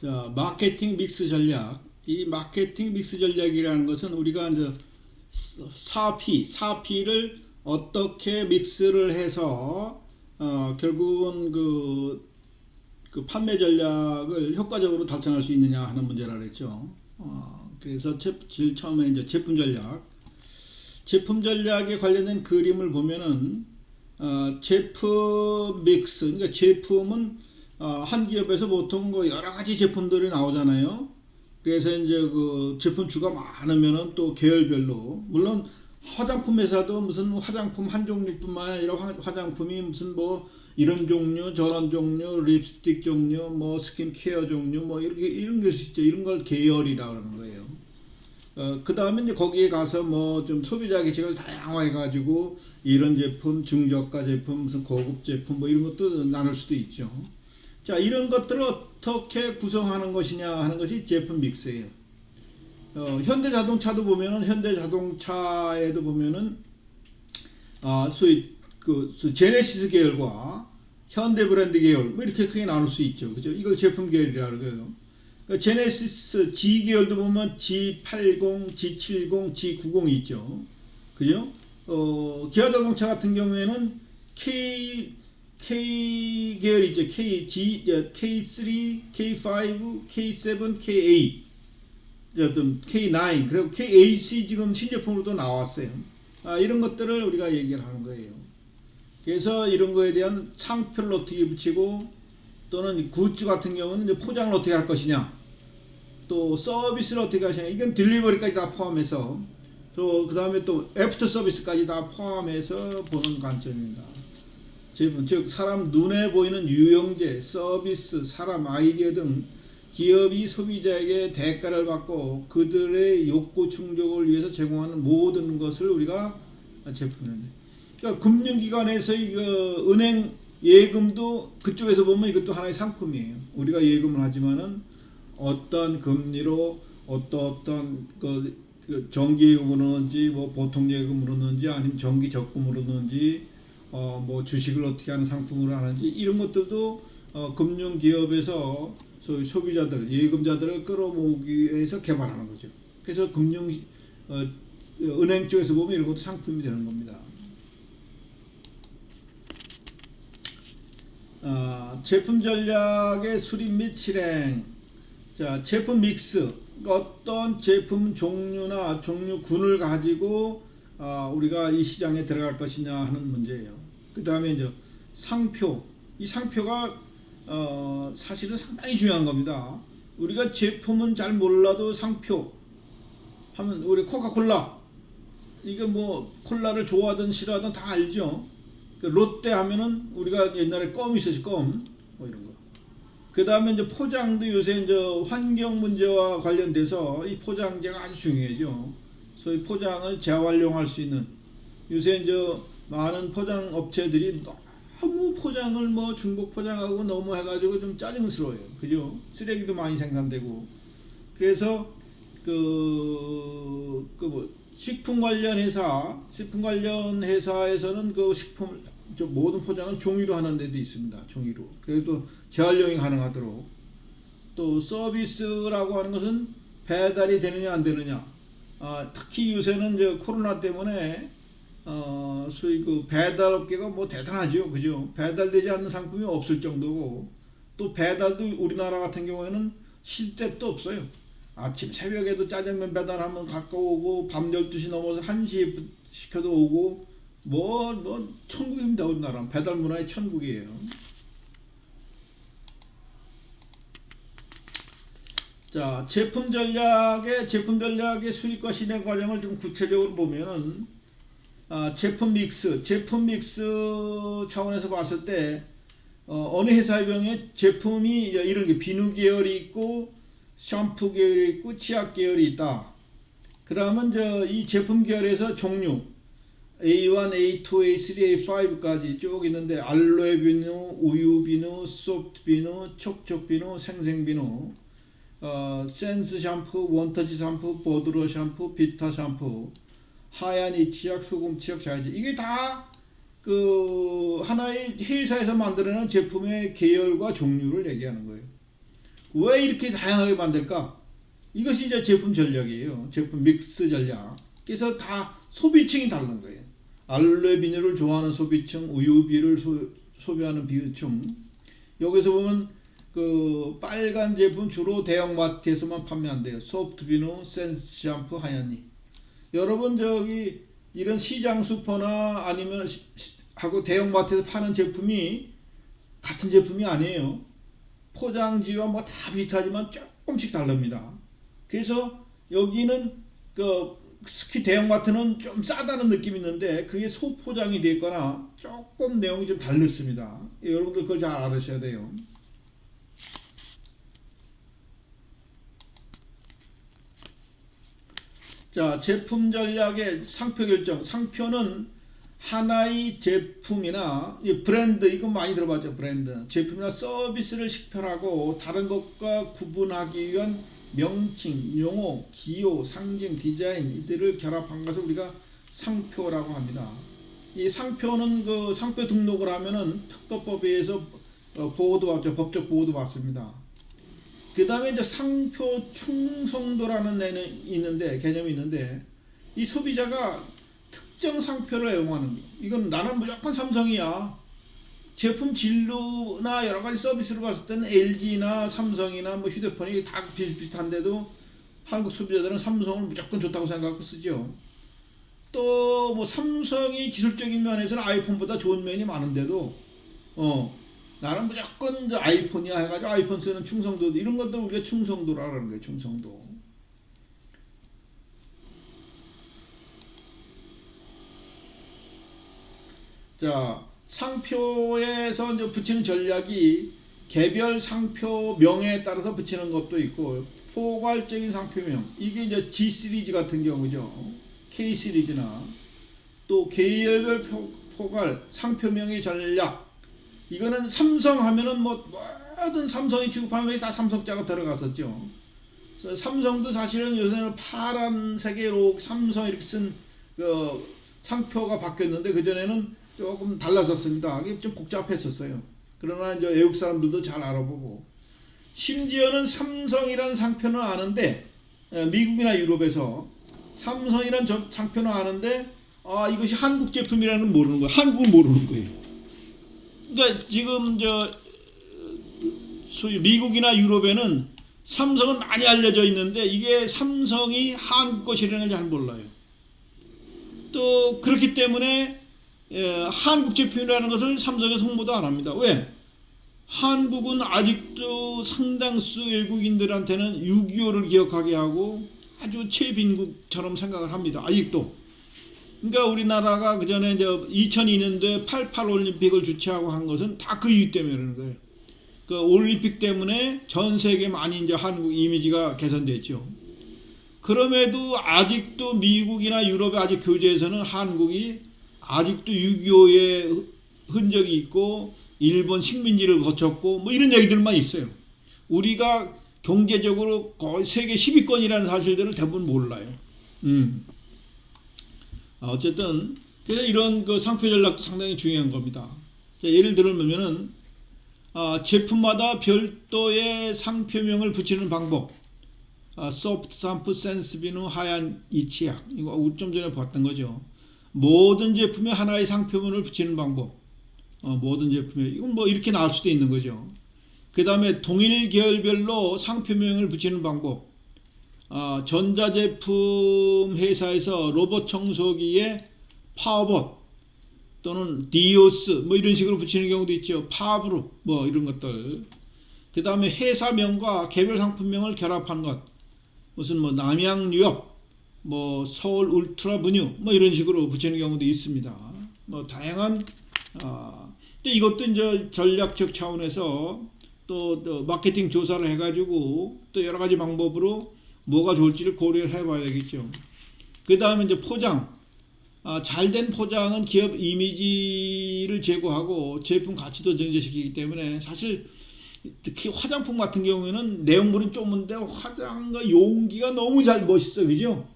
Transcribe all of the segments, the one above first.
자, 마케팅 믹스 전략. 이 마케팅 믹스 전략이라는 것은 우리가 이제 4P를 어떻게 믹스를 해서 결국은 그 판매 전략을 효과적으로 달성할 수 있느냐 하는 문제라 그랬죠. 그래서 제일 처음에 이제 제품 전략에 관련된 그림을 보면은 제품 믹스, 그러니까 제품은 한 기업에서 보통 그 여러 가지 제품들이 나오잖아요. 그래서 이제 그 제품 주가 많으면은 또 계열별로, 물론 화장품 회사도 무슨 화장품 한 종류뿐만 아니라 화장품이 무슨 뭐 이런 종류, 저런 종류, 립스틱 종류, 뭐 스킨케어 종류, 뭐 이렇게 이런 게 있죠. 이런 걸 계열이라 그러는 거예요. 그 다음에 이제 거기에 가서 뭐 좀 소비자 계층을 다양화해 가지고 이런 제품, 중저가 제품, 무슨 고급 제품 뭐 이런 것도 나눌 수도 있죠. 자, 이런 것들을 어떻게 구성하는 것이냐 하는 것이 제품 믹스예요. 현대자동차도 보면은 현대자동차에도 보면은 소위 제네시스 계열과 현대 브랜드 계열 뭐 이렇게 크게 나눌 수 있죠. 그죠? 이걸 제품 계열이라고 그래요. 그러니까 제네시스 G 계열도 보면 G80, G70, G90이 있죠. 그죠? 기아 자동차 같은 경우에는 K 계열 있죠. K3, K5, K7, K8, K9, 그리고 K8이 지금 신제품으로도 나왔어요. 이런 것들을 우리가 얘기를 하는 거예요. 그래서 이런 거에 대한 상표를 어떻게 붙이고, 또는 굿즈 같은 경우는 이제 포장을 어떻게 할 것이냐, 또 서비스를 어떻게 하시냐, 이건 딜리버리까지 다 포함해서, 또 그 다음에 또 애프터 서비스까지 다 포함해서 보는 관점입니다. 즉 사람 눈에 보이는 유형제, 서비스, 사람, 아이디어 등 기업이 소비자에게 대가를 받고 그들의 욕구 충족을 위해서 제공하는 모든 것을 우리가 제품인데, 그러니까 금융기관에서 이거 은행 예금도 그쪽에서 보면 이것도 하나의 상품이에요. 우리가 예금을 하지만은 어떤 금리로 어떤 그 정기 예금으로 넣는지, 뭐 보통 예금으로 넣는지, 아니면 정기 적금으로 넣는지, 뭐 주식을 어떻게 하는 상품으로 하는지, 이런 것들도 금융기업에서 소위 소비자들, 예금자들을 끌어모으기 위해서 개발하는 거죠. 그래서 은행 쪽에서 보면 이런 것도 상품이 되는 겁니다. 제품 전략의 수립 및 실행. 자, 제품 믹스. 어떤 제품 종류나 종류군을 가지고 우리가 이 시장에 들어갈 것이냐 하는 문제예요. 그 다음에 이제 상표. 이 상표가 사실은 상당히 중요한 겁니다. 우리가 제품은 잘 몰라도 상표 하면, 우리 코카콜라, 이게 뭐 콜라를 좋아하든 싫어하든 다 알죠. 롯데 하면은 우리가 옛날에 껌 있었지, 껌, 뭐 이런 거. 그 다음에 이제 포장도 요새 이제 환경 문제와 관련돼서 이 포장재가 아주 중요하죠. 소위 포장을 재활용할 수 있는, 요새 이제 많은 포장 업체들이 너무 포장을 뭐 중복 포장하고 너무 해가지고 좀 짜증스러워요. 그죠? 쓰레기도 많이 생산되고. 그래서 뭐 식품 관련 회사에서는 그 식품 모든 포장을 종이로 하는 데도 있습니다. 종이로. 그래도 재활용이 가능하도록. 또 서비스라고 하는 것은 배달이 되느냐 안 되느냐. 특히 요새는 이제 코로나 때문에 소위 그 배달업계가 뭐 대단하죠. 그죠? 배달되지 않는 상품이 없을 정도고, 또 배달도 우리나라 같은 경우에는 쉴 데도 없어요. 아침 새벽에도 짜장면 배달하면 갖고 오고, 밤 12시 넘어서 1시에 시켜도 오고, 뭐 천국입니다. 우리나라 배달 문화의 천국이에요. 자, 제품 전략의 수립과 실행 과정을 좀 구체적으로 보면은, 제품 믹스 차원에서 봤을 때 어느 회사의 경우에 제품이 이런 게 비누 계열이 있고, 샴푸 계열이 있고, 치약 계열이 있다. 그러면 이 제품 계열에서 종류 A1, A2, A3, A5까지 쭉 있는데, 알로에 비누, 우유 비누, 소프트 비누, 촉촉 비누, 생생 비누, 센스 샴푸, 원터치 샴푸, 보드로 샴푸, 비타 샴푸, 하얀 이 치약, 소금 치약, 자야지. 이게 다 그 하나의 회사에서 만들어낸 제품의 계열과 종류를 얘기하는 거예요. 왜 이렇게 다양하게 만들까? 이것이 이제 제품 전략이에요. 제품 믹스 전략. 그래서 다 소비층이 다른 거예요. 알로에 비누를 좋아하는 소비층, 우유비를 소비하는 비유층. 여기서 보면 그 빨간 제품 주로 대형마트에서만 판매한대요. 소프트 비누, 센스 샴푸, 하얀이. 여러분 저기 이런 시장 슈퍼나 아니면 하고 대형마트에서 파는 제품이 같은 제품이 아니에요. 포장지와 뭐 다 비슷하지만 조금씩 다릅니다. 그래서 여기는 그 특히 대형마트는 좀 싸다는 느낌이 있는데 그게 소포장이 되어 있거나 조금 내용이 좀 다릅니다. 여러분들 그걸 잘 알으셔야 돼요. 자, 제품 전략의 상표 결정. 상표는 하나의 제품이나 브랜드, 이거 많이 들어봤죠. 브랜드 제품이나 서비스를 식별하고 다른 것과 구분하기 위한 명칭, 용어, 기호, 상징, 디자인 이들을 결합한 것을 우리가 상표라고 합니다. 이 상표는 그 상표 등록을 하면은 특허법에 의해서 보호도 받죠. 법적 보호도 받습니다. 그 다음에 이제 상표 충성도라는 개념이 있는데 이 소비자가 특정 상표를 애용하는 거예요. 이건 나는 무조건 삼성이야. 제품 진로나 여러 가지 서비스를 봤을 때는 LG나 삼성이나 뭐 휴대폰이 다 비슷비슷한데도 한국 소비자들은 삼성을 무조건 좋다고 생각하고 쓰죠. 또 뭐 삼성이 기술적인 면에서는 아이폰보다 좋은 면이 많은데도 나는 무조건 아이폰이야 해가지고 아이폰 쓰는 충성도, 이런 것들 우리가 충성도라고 하는 거예요. 충성도. 자, 상표에서 이제 붙이는 전략이 개별 상표명에 따라서 붙이는 것도 있고 포괄적인 상표명, 이게 이제 G 시리즈 같은 경우죠. K 시리즈나 또 계열별 포괄 상표명의 전략. 이거는 삼성 하면은 뭐 모든 삼성이 취급하는 것이 다 삼성자가 들어갔었죠. 그래서 삼성도 사실은 요새는 파란색으로 삼성 이렇게 쓴 그 상표가 바뀌었는데 그 전에는 조금 달랐었습니다. 이게 좀 복잡했었어요. 그러나 이제 외국 사람들도 잘 알아보고 심지어는 삼성이라는 상표는 아는데 미국이나 유럽에서 삼성이라는 상표는 아는데 이것이 한국 제품이라는 걸 모르는 거예요. 한국은 모르는 거예요. 그러니까 지금 소위 미국이나 유럽에는 삼성은 많이 알려져 있는데 이게 삼성이 한국 것이라는 걸 잘 몰라요. 또 그렇기 때문에 한국 제품이라는 것을 삼성에서 홍보도 안 합니다. 왜? 한국은 아직도 상당수 외국인들한테는 6.25를 기억하게 하고 아주 최빈국처럼 생각을 합니다. 아직도. 그러니까 우리나라가 그 전에 이제 2002년도에 88 올림픽을 주최하고 한 것은 다 그 이유 때문에 그러는 거예요. 그 올림픽 때문에 전 세계 많이 이제 한국 이미지가 개선됐죠. 그럼에도 아직도 미국이나 유럽의 아직 교재에서는 한국이 아직도 6.25의 흔적이 있고 일본 식민지를 거쳤고 뭐 이런 얘기들만 있어요. 우리가 경제적으로 거의 세계 10위권이라는 사실들을 대부분 몰라요. 어쨌든 그래서 이런 그 상표 전략도 상당히 중요한 겁니다. 예를 들면은 제품마다 별도의 상표명을 붙이는 방법. 소프트 샴푸, 센스 비누, 하얀 이 치약. 이거 좀 전에 봤던 거죠. 모든 제품에 하나의 상표명을 붙이는 방법. 모든 제품에 이건 뭐 이렇게 나올 수도 있는 거죠. 그 다음에 동일 계열별로 상표명을 붙이는 방법. 전자제품 회사에서 로봇 청소기에 파워봇 또는 디오스 뭐 이런 식으로 붙이는 경우도 있죠. 파브로 뭐 이런 것들. 그 다음에 회사명과 개별 상품명을 결합한 것. 무슨 뭐 남양유업, 뭐 서울 울트라 분유 뭐 이런 식으로 붙이는 경우도 있습니다. 뭐 다양한 근데 이것도 이제 전략적 차원에서 또 마케팅 조사를 해가지고 또 여러 가지 방법으로 뭐가 좋을지를 고려를 해봐야 되겠죠. 그 다음에 이제 포장. 잘된 포장은 기업 이미지를 제고하고 제품 가치도 증대시키기 때문에 사실 특히 화장품 같은 경우에는 내용물은 좁은데 화장과 용기가 너무 잘 멋있어, 그죠?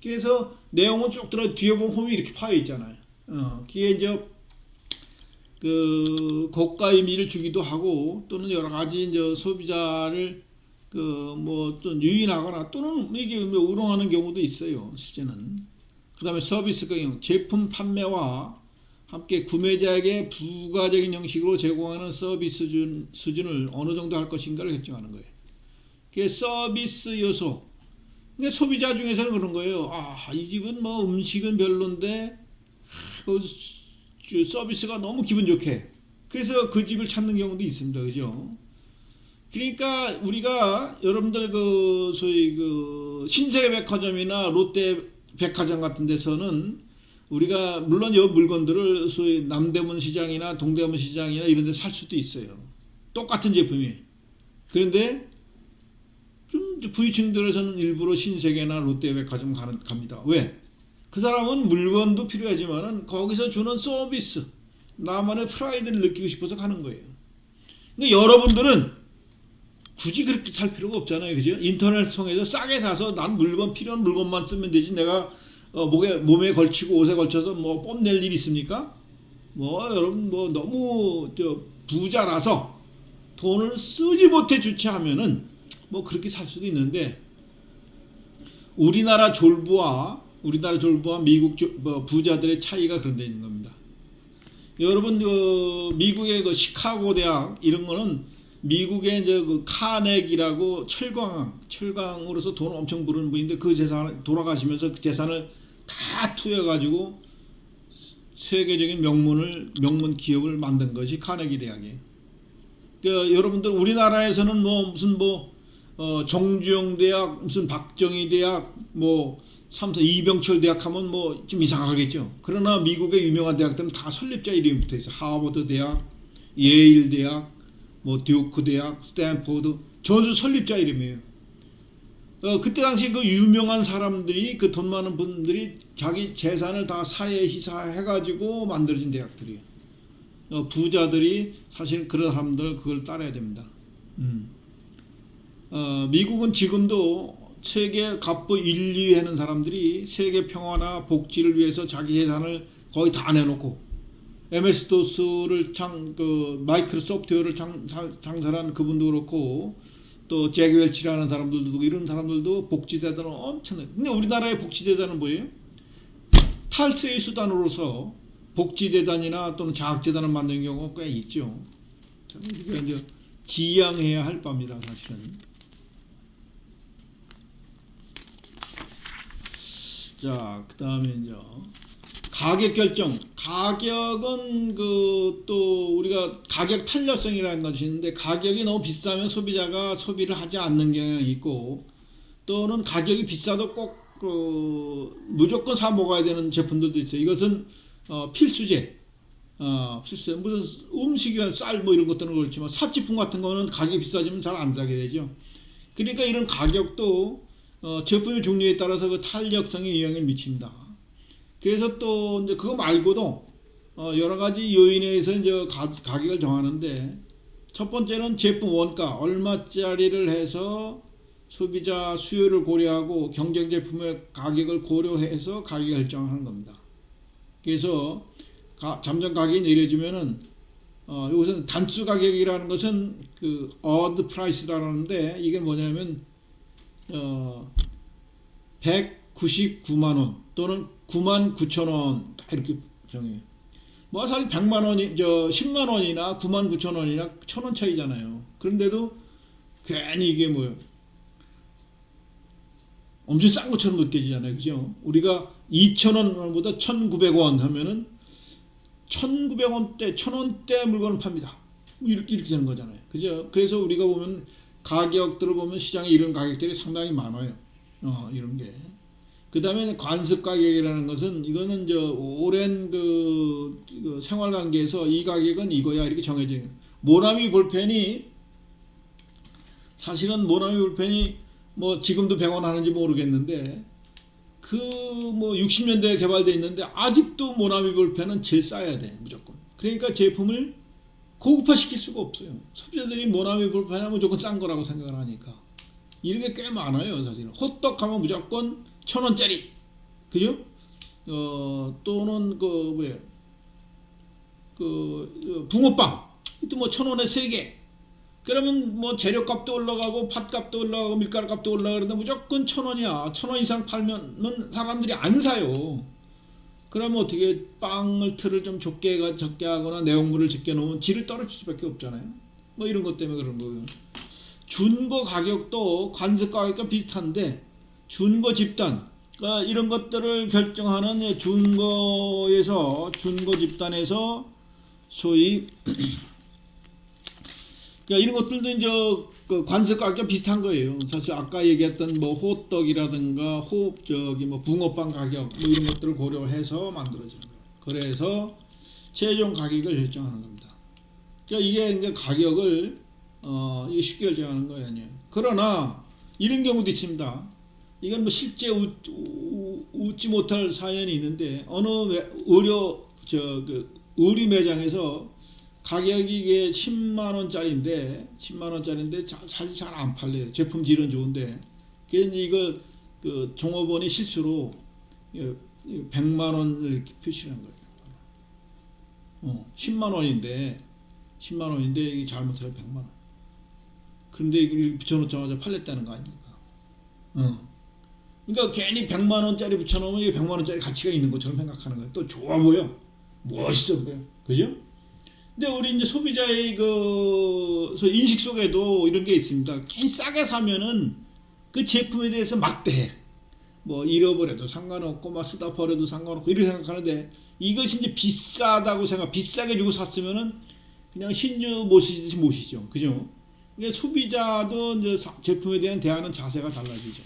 그래서 내용은 쭉 들어 뒤에 보면 홈이 이렇게 파여 있잖아요. 그게 이제 그 고가 이미지를 주기도 하고 또는 여러 가지 이제 소비자를 그 뭐 또 유인하거나 또는 이게 뭐 우롱하는 경우도 있어요. 실제는. 그다음에 서비스 경영, 제품 판매와 함께 구매자에게 부가적인 형식으로 제공하는 서비스 수준을 어느 정도 할 것인가를 결정하는 거예요. 그게 서비스 요소. 근데 소비자 중에서는 그런 거예요. 아, 이 집은 뭐 음식은 별론데 그 서비스가 너무 기분 좋게. 그래서 그 집을 찾는 경우도 있습니다. 그죠? 그러니까 우리가 여러분들 그 소위 그 신세계백화점이나 롯데백화점 같은 데서는 우리가 물론 이 물건들을 소위 남대문 시장이나 동대문 시장이나 이런 데 살 수도 있어요. 똑같은 제품이. 그런데 좀 부유층들에서는 일부러 신세계나 롯데백화점 갑니다. 왜? 그 사람은 물건도 필요하지만은 거기서 주는 서비스, 나만의 프라이드를 느끼고 싶어서 가는 거예요. 근데 여러분들은 굳이 그렇게 살 필요가 없잖아요. 그죠? 인터넷 통해서 싸게 사서 난 필요한 물건만 쓰면 되지. 내가 몸에 걸치고 옷에 걸쳐서 뭐 뽐낼 일 있습니까? 뭐 여러분 뭐 너무 부자라서 돈을 쓰지 못해 주체하면은 뭐 그렇게 살 수도 있는데 우리나라 졸부와 미국 부자들의 차이가 그런 데 있는 겁니다. 여러분 미국의 그 시카고 대학 이런 거는 미국의 이제 그 카네기라고 철강으로서 돈 엄청 부르는 분인데 그 재산 돌아가시면서 그 재산을 다 투여해가지고 세계적인 명문 기업을 만든 것이 카네기 대학이에요. 그러니까 여러분들 우리나라에서는 뭐 무슨 정주영 대학, 무슨 박정희 대학, 뭐 삼성 이병철 대학 하면 뭐 좀 이상하겠죠. 그러나 미국의 유명한 대학들은 다 설립자 이름이 붙어 있어요. 하버드 대학, 예일 대학, 뭐 듀크 대학, 스탠포드 전수 설립자 이름이에요. 그때 당시 그 유명한 사람들이 그 돈 많은 분들이 자기 재산을 다 사회에 희사해가지고 만들어진 대학들이에요. 부자들이 사실 그런 사람들 그걸 따라야 됩니다. 미국은 지금도 세계 갑부 1, 2위 하는 사람들이 세계 평화나 복지를 위해서 자기 재산을 거의 다 내놓고 MS 도스를 마이크로소프트웨어를 창설한 그분도 그렇고 또 잭 웰치라는 사람들도 그렇고 이런 사람들도 복지재단을 엄청나게. 근데 우리나라의 복지재단은 뭐예요? 탈세의 수단으로서 복지재단이나 또는 자학재단을 만드는 경우가 꽤 있죠. 우리가 이제 지양해야 할 바입니다, 사실은. 자, 그 다음에 이제 가격 결정. 가격은 또 우리가 가격 탄력성이라는 것이 있는데 가격이 너무 비싸면 소비자가 소비를 하지 않는 경향이 있고 또는 가격이 비싸도 꼭 무조건 사 먹어야 되는 제품들도 있어요. 이것은 필수제. 필수제. 무슨 음식이나 쌀 뭐 이런 것들은 그렇지만 사치품 같은 거는 가격이 비싸지면 잘 안 사게 되죠. 그러니까 이런 가격도 제품의 종류에 따라서 그 탄력성에 영향을 미칩니다. 그래서 또 이제 그거 말고도 여러 가지 요인에 의해서 이제 가격을 정하는데 첫 번째는 제품 원가 얼마짜리를 해서 소비자 수요를 고려하고 경쟁 제품의 가격을 고려해서 가격을 결정하는 겁니다. 그래서 잠정 가격이 내려지면은 이것은 단수 가격이라는 것은 그 odd price라는데 이게 뭐냐면 199만 원 또는 99,000원 이렇게 정해요. 뭐 사실 100만 원이 10만 원이나 99,000원이나 1,000원 차이잖아요. 그런데도 괜히 이게 뭐예요? 엄청 싼 것처럼 느껴지잖아요. 그죠? 우리가 2,000원보다 1,900원 하면은 1,900원대, 1,000원대 물건을 팝니다. 이렇게 되는 거잖아요. 그죠? 그래서 우리가 보면 가격들을 보면 시장에 이런 가격들이 상당히 많아요. 이런 게. 그 다음에 관습 가격이라는 것은 이거는 오랜 그 생활 관계에서 이 가격은 이거야 이렇게 정해져요. 모나미 볼펜이 사실은 모나미 볼펜이 뭐 지금도 100원 하는지 모르겠는데 그 뭐 60년대에 개발되어 있는데 아직도 모나미 볼펜은 제일 싸야 돼 무조건. 그러니까 제품을 고급화 시킬 수가 없어요. 소비자들이 모나미 볼펜은 무조건 싼 거라고 생각을 하니까. 이런 게 꽤 많아요 사실은. 호떡 하면 무조건 1,000원짜리 그죠? 또는 붕어빵 또 뭐 1,000원에 3개 그러면 뭐 재료값도 올라가고 팥값도 올라가고 밀가루값도 올라가는데 무조건 1,000원이야. 1,000원 이상 팔면 사람들이 안 사요. 그러면 어떻게 빵을 틀을 좀 적게 하거나 내용물을 적게 놓으면 질을 떨어질 수밖에 없잖아요. 뭐 이런 것 때문에 그런 거예요. 준거 가격도 관세 가격과 비슷한데 준거 집단 이런 것들을 결정하는 준거 집단에서 소위 이런 것들도 이제 그 관세 가격과 비슷한 거예요. 사실 아까 얘기했던 뭐 호떡이라든가 뭐 붕어빵 가격 뭐 이런 것들을 고려해서 만들어지는 거예요. 그래서 최종 가격을 결정하는 겁니다. 그러니까 이게 이제 가격을 이게 쉽게 결정하는 거예요. 아니에요. 그러나 이런 경우도 있습니다. 이건 뭐 실제 웃지 못할 사연이 있는데 어느 의류 매장에서 가격이 이게 10만 원짜리인데 사실 잘 안 팔려요. 제품 질은 좋은데 그래서 이거 그 종업원이 실수로 100만 원을 이렇게 표시한 거예요. 10만 원인데 이게 잘못해서 100만 원. 그런데 이걸 붙여놓자마자 팔렸다는 거 아닙니까? 그러니까 괜히 100만 원짜리 붙여놓으면 이게 100만 원짜리 가치가 있는 것처럼 생각하는 거예요. 또 좋아 보여, 멋있어 보여, 그죠? 근데 우리 이제 소비자의 그 인식 속에도 이런 게 있습니다. 괜히 싸게 사면은 그 제품에 대해서 막대해. 뭐 잃어버려도 상관없고 막 쓰다 버려도 상관없고 이렇게 생각하는데 이것이 이제 비싸게 주고 샀으면은 그냥 신주 모시듯이 모시죠. 그죠? 그러니까 소비자도 이제 제품에 대한 대하는 자세가 달라지죠.